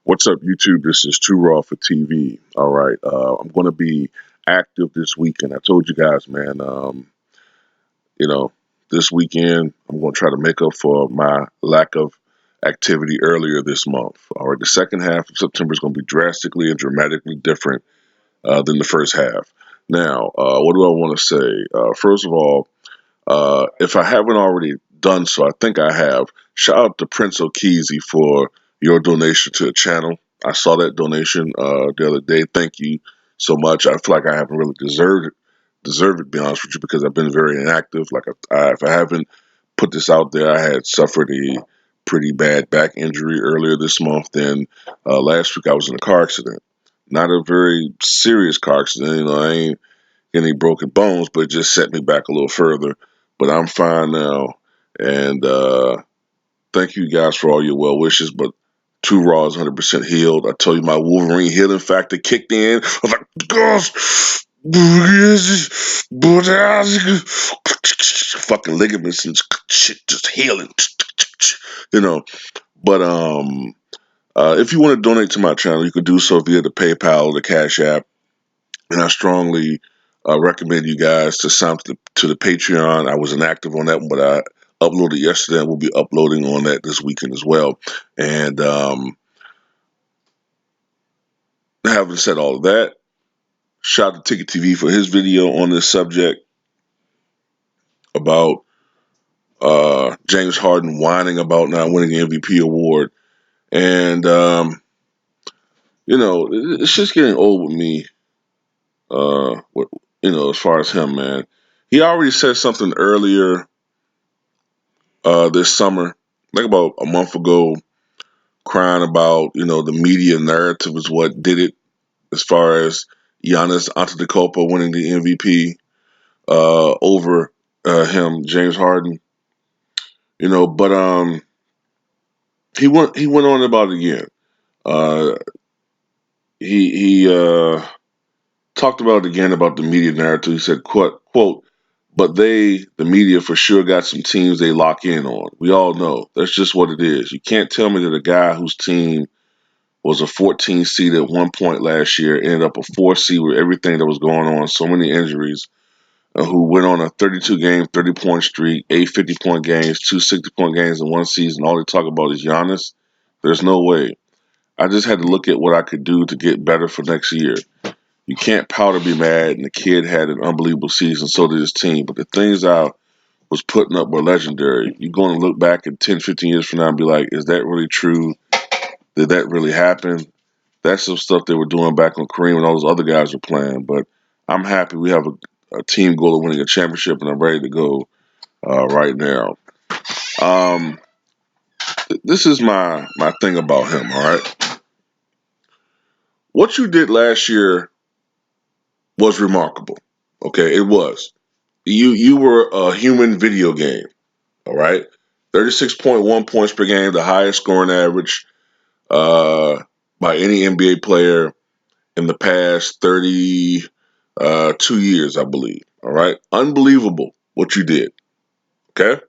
What's up, YouTube? This is Too Raw for TV. All right, I'm going to be active this weekend. I told you guys, man. You know, this weekend I'm going to try to make up for my lack of activity earlier this month. All right, the second half of September is going to be drastically and dramatically different than the first half. Now, what do I want to say? First of all, if I haven't already done so, I think I have. Shout out to Prince Okeezy for your donation to the channel. I saw that donation the other day. Thank you so much. I feel like I haven't really deserved it, to be honest with you, because I've been very inactive. Like, if I haven't put this out there, I had suffered a pretty bad back injury earlier this month. Then last week I was in a car accident. Not a very serious car accident. I ain't any broken bones, but it just set me back a little further. But I'm fine now, and thank you guys for all your well wishes. But Too Raw is 100% healed. I told you my Wolverine healing factor kicked in. I was like, gosh, fucking ligaments and shit just healing, you know. But if you want to donate to my channel, you can do so via the PayPal or the Cash App. And I strongly recommend you guys to sign up to the Patreon. I was inactive on that one, but I uploaded yesterday and we'll be uploading on that this weekend as well. And having said all of that, shout out to Ticket TV for his video on this subject about James Harden whining about not winning the MVP award. And, it's just getting old with me, with, as far as him, man. He already said something earlier this summer, like about a month ago, crying about, the media narrative is what did it as far as Giannis Antetokounmpo winning the MVP over him, James Harden. But he went on about it again. Uh, he talked about it again about the media narrative. He said, quote, but the media, for sure got some teams they lock in on. We all know that's just what it is. You can't tell me that a guy whose team was a 14 seed at one point last year ended up a 4 seed with everything that was going on, so many injuries, who went on a 32-game, 30-point streak, 8 50-point games, 2 60-point games in one season. All they talk about is Giannis. There's no way. I just had to look at what I could do to get better for next year. You can't pout or be mad, and the kid had an unbelievable season, so did his team. But the things I was putting up were legendary. You're going to look back at 10, 15 years from now and be like, is that really true? Did that really happen? That's some stuff they were doing back when Kareem and all those other guys were playing. But I'm happy we have a team goal of winning a championship, and I'm ready to go right now. Um, this is my thing about him, all right? What you did last year was remarkable. Okay, it was. You were a human video game, all right? 36.1 points per game, the highest scoring average by any NBA player in the past 2 years, I believe. All right. Unbelievable what you did. Okay.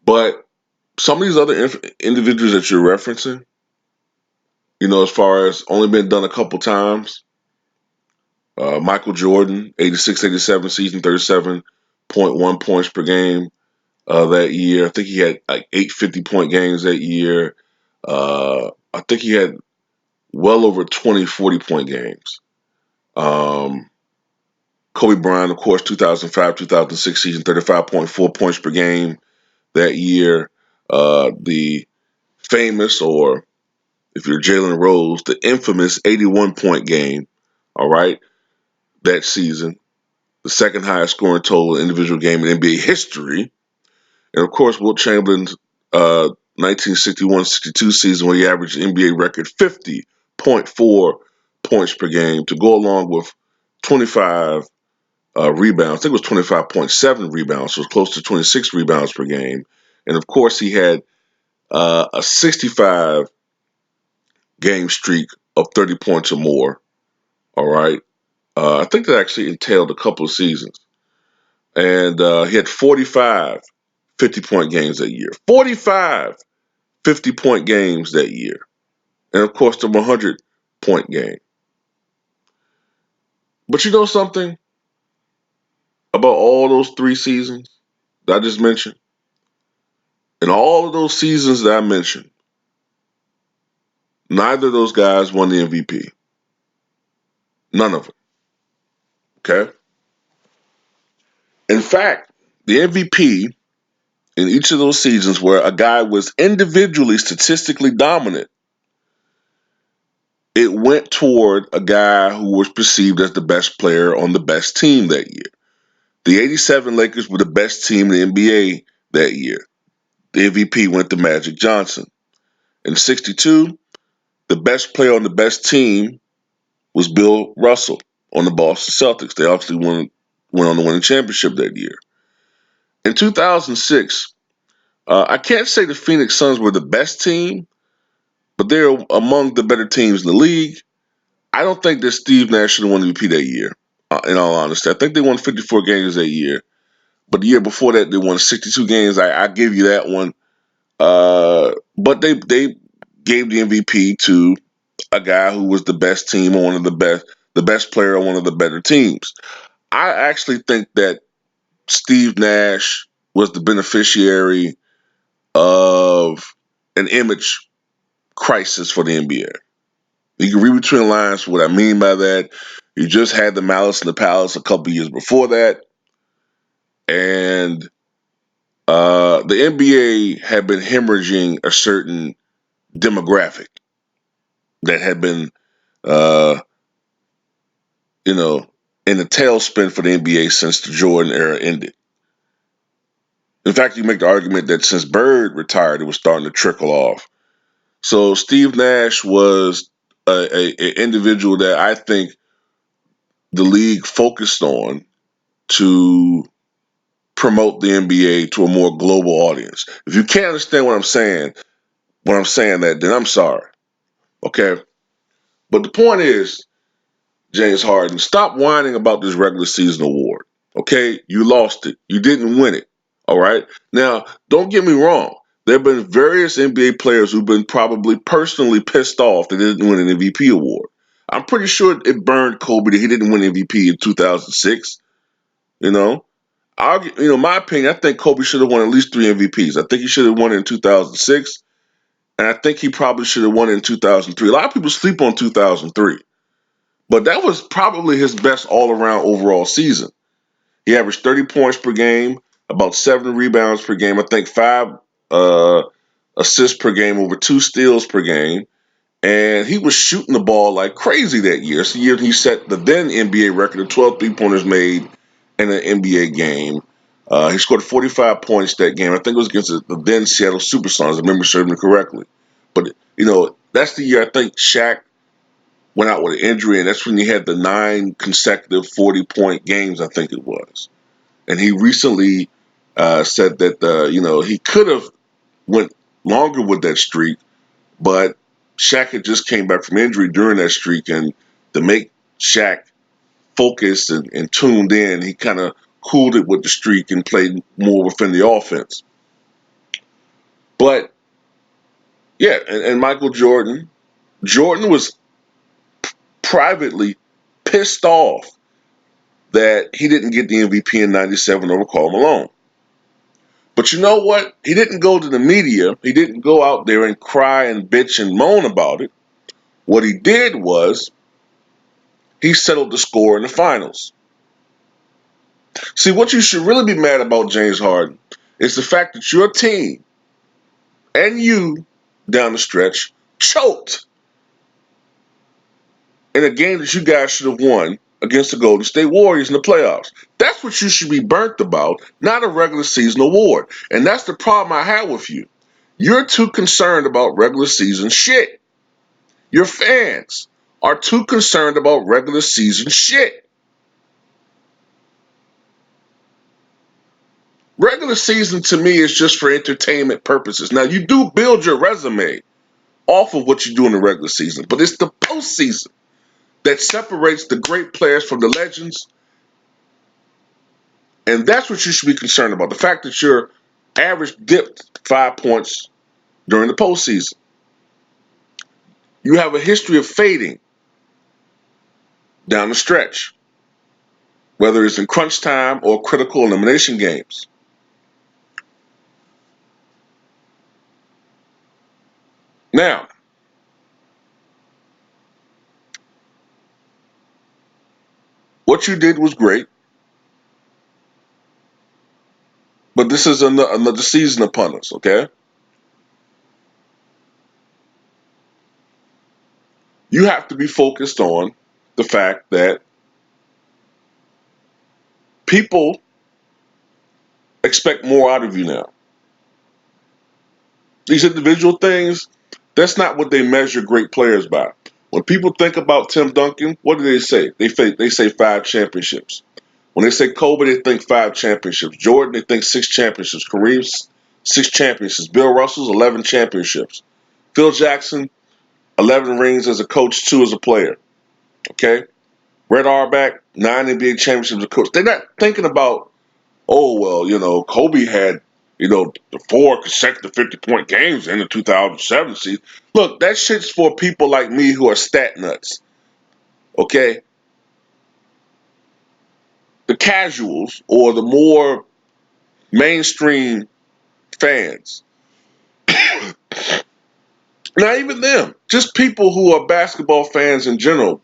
But some of these other individuals that you're referencing, as far as only been done a couple times, Michael Jordan, 86-87 season, 37.1 points per game that year. I think he had like 8 50-point games that year. I think he had well over 20 40-point games. Kobe Bryant, of course, 2005, 2006 season, 35.4 points per game that year. The famous, or if you're Jalen Rose, the infamous 81-point game, all right, that season. The second highest scoring total individual game in NBA history. And of course, Wilt Chamberlain's 1961-62 season, where he averaged an NBA record 50.4 points per game to go along with 25 rebounds. I think it was 25.7 rebounds, so it was close to 26 rebounds per game. And of course, he had a 65 game streak of 30 points or more. All right. I think that actually entailed a couple of seasons. And he had 45 50-point games that year. 45 50-point games that year. And of course, the 100-point game. But you know something about all those 3 seasons that I just mentioned? In all of those seasons that I mentioned, neither of those guys won the MVP. None of them. Okay? In fact, the MVP in each of those seasons where a guy was individually statistically dominant, it went toward a guy who was perceived as the best player on the best team that year. The 87 Lakers were the best team in the NBA that year. The MVP went to Magic Johnson. In 62, the best player on the best team was Bill Russell on the Boston Celtics. They obviously went on to win a championship that year. In 2006, I can't say the Phoenix Suns were the best team, but they're among the better teams in the league. I don't think that Steve Nash should have won the MVP that year, in all honesty. I think they won 54 games that year. But the year before that, they won 62 games. I give you that one. But they gave the MVP to a guy who was the best team on one of the best player on one of the better teams. I actually think that Steve Nash was the beneficiary of an image crisis for the NBA. You can read between the lines what I mean by that. You just had the Malice in the Palace a couple years before that, and the NBA had been hemorrhaging a certain demographic that had been, uh, you know, in the tailspin for the NBA since the Jordan era ended. In fact, you make the argument that since Bird retired, it was starting to trickle off. So Steve Nash was a individual that I think the league focused on to promote the NBA to a more global audience. If you can't understand what I'm saying, that, then I'm sorry. Okay? But the point is, James Harden, stop whining about this regular season award. Okay? You lost it. You didn't win it. All right? Now, don't get me wrong. There have been various NBA players who've been probably personally pissed off that they didn't win an MVP award. I'm pretty sure it burned Kobe that he didn't win MVP in 2006. You know, my opinion, I think Kobe should have won at least 3 MVPs. I think he should have won it in 2006, and I think he probably should have won it in 2003. A lot of people sleep on 2003, but that was probably his best all-around overall season. He averaged 30 points per game, about 7 rebounds per game, I think 5 uh, assists per game, over 2 steals per game, and he was shooting the ball like crazy that year. It's the year he set the then NBA record of 12 three-pointers made in an NBA game. He scored 45 points that game. I think it was against the then Seattle Supersonics, if I remember serving correctly. But, that's the year I think Shaq went out with an injury, and that's when he had the 9 consecutive 40-point games, I think it was. And he recently said that, he could have went longer with that streak, but Shaq had just came back from injury during that streak, and to make Shaq focused and tuned in, he kind of cooled it with the streak and played more within the offense. But yeah, and Michael Jordan was privately pissed off that he didn't get the MVP in '97 over Karl Malone. But you know what? He didn't go to the media. He didn't go out there and cry and bitch and moan about it. What he did was he settled the score in the finals. See, what you should really be mad about, James Harden, is the fact that your team and you, down the stretch, choked in a game that you guys should have won against the Golden State Warriors in the playoffs. That's what you should be burnt about, not a regular season award. And that's the problem I have with you. You're too concerned about regular season shit. Your fans are too concerned about regular season shit. Regular season to me is just for entertainment purposes. Now, you do build your resume off of what you do in the regular season, but it's the postseason that separates the great players from the legends, and that's what you should be concerned about. The fact that your average dipped 5 points during the postseason. You have a history of fading down the stretch, whether it's in crunch time or critical elimination games. Now, what you did was great, but this is another season upon us, okay? You have to be focused on the fact that people expect more out of you now. These individual things, that's not what they measure great players by. When people think about Tim Duncan, what do they say? They say 5 championships. When they say Kobe, they think 5 championships. Jordan, they think 6 championships. Kareem, 6 championships. Bill Russell's 11 championships. Phil Jackson, 11 rings as a coach, 2 as a player. Okay? Red Auerbach, 9 NBA championships as a coach. They're not thinking about, oh, well, Kobe had, the 4 consecutive 50-point games in the 2007 season. Look, that shit's for people like me who are stat nuts. Okay? The casuals or the more mainstream fans. Not even them, just people who are basketball fans in general.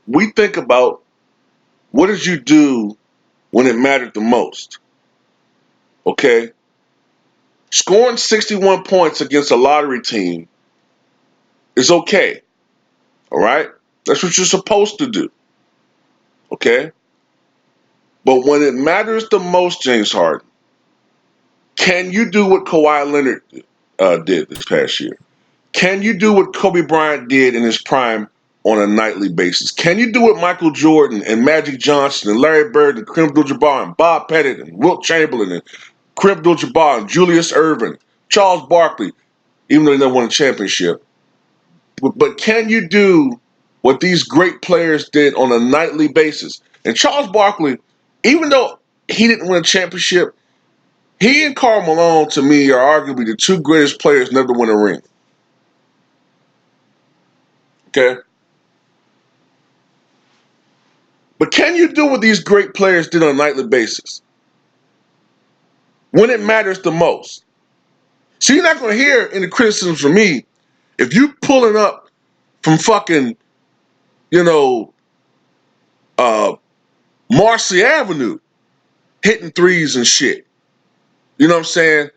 We think about, what did you do when it mattered the most? Okay? Scoring 61 points against a lottery team is okay. All right? That's what you're supposed to do. Okay? But when it matters the most, James Harden, can you do what Kawhi Leonard did this past year? Can you do what Kobe Bryant did in his prime on a nightly basis? Can you do what Michael Jordan and Magic Johnson and Larry Bird and Kareem Abdul-Jabbar and Bob Pettit and Wilt Chamberlain and Kareem Abdul-Jabbar and Julius Erving, Charles Barkley, even though they never won a championship? But can you do what these great players did on a nightly basis? And Charles Barkley, even though he didn't win a championship, he and Karl Malone, to me, are arguably the 2 greatest players never to win a ring. Okay? But can you do what these great players did on a nightly basis when it matters the most? So you're not going to hear any criticisms from me if you pulling up from fucking, you know, uh, Marcy Avenue, hitting threes and shit. You know what I'm saying?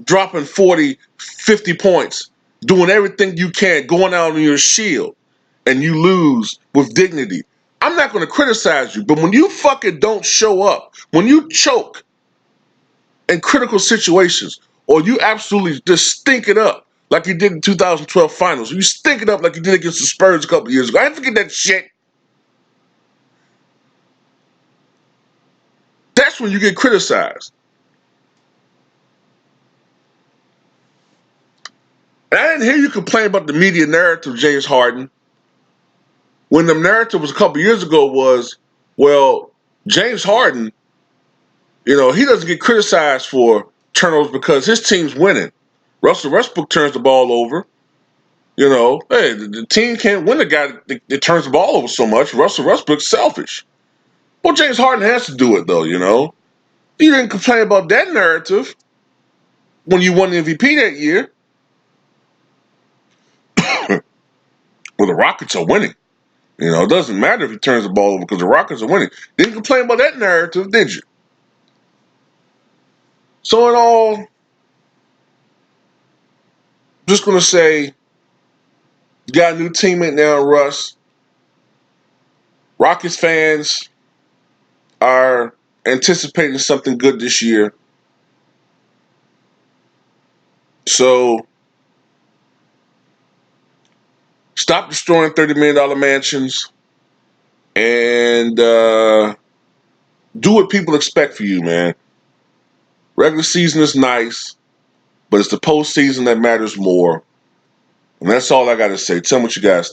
Dropping 40, 50 points, doing everything you can, going out on your shield, and you lose with dignity. I'm not going to criticize you, but when you fucking don't show up, when you choke in critical situations, or you absolutely just stink it up like you did in 2012 finals, you stink it up like you did against the Spurs a couple years ago. I didn't forget that shit. That's when you get criticized. And I didn't hear you complain about the media narrative, James Harden, when the narrative was a couple years ago was, well, James Harden, he doesn't get criticized for turnovers because his team's winning. Russell Westbrook turns the ball over. Hey, the team can't win the guy that turns the ball over so much. Russell Westbrook's selfish. Well, James Harden has to do it, though, You didn't complain about that narrative when you won the MVP that year. Well, the Rockets are winning. It doesn't matter if he turns the ball over because the Rockets are winning. Didn't complain about that narrative, did you? So in all, I'm just going to say, you got a new teammate now, Russ. Rockets fans are anticipating something good this year. So stop destroying $30 million mansions and do what people expect for you, man. Regular season is nice, but it's the postseason that matters more. And that's all I got to say. Tell me what you guys